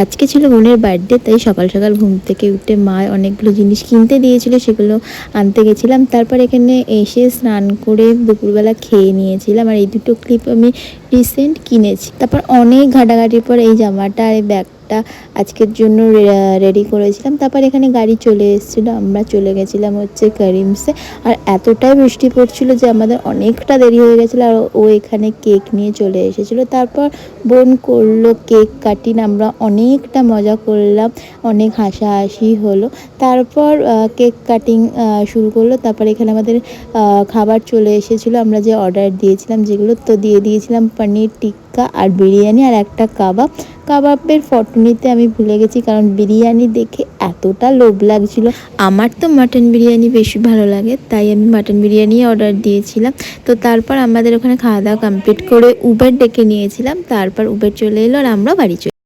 আজকে ছিল বোনের বার্থডে, তাই সকাল সকাল ঘুম থেকে উঠে মা অনেকগুলো জিনিস কিনতে দিয়েছিল, সেগুলো আনতে গেছিলাম। তারপর এখানে এসে স্নান করে দুপুরবেলা খেয়ে নিয়েছিলাম। আর এই দুটো ক্লিপ আমি রিসেন্ট কিনেছি। তারপর অনেক ঘাটাঘাটির পর এই জামাটা আর এই ব্যাগটা আজকের জন্য রেডি করেছিলাম। তারপর এখানে গাড়ি চলে এসেছিলো, আমরা চলে গেছিলাম হচ্ছে কারিমসে। আর এতটাই বৃষ্টি পড়ছিল যে আমাদের অনেকটা দেরি হয়ে গেছিলো। আর ও এখানে কেক নিয়ে চলে এসেছিলো। তারপর বোন করলো কেক কাটিং, আমরা অনেকটা মজা করলাম, অনেক হাসাহাসি হলো। তারপর কেক কাটিং শুরু করলো। তারপর এখানে আমাদের খাবার চলে এসেছিলো, আমরা যে অর্ডার দিয়েছিলাম যেগুলো, তো দিয়ে দিয়েছিলাম পনির টিক্কা আর বিরিয়ানি আর একটা কাবাবের ফটো নিতে আমি ভুলে গেছি, কারণ বিরিয়ানি দেখে এতটা লোভ লাগছিল। আমার তো মাটন বিরিয়ানি বেশি ভালো লাগে, তাই আমি মাটন বিরিয়ানি অর্ডার দিয়েছিলাম। তো তারপর আমাদের ওখানে খাওয়া দাওয়া কমপ্লিট করে উবের ডেকে নিয়েছিলাম। তারপর উবের চলে এলো আর আমরা বাড়ি চলে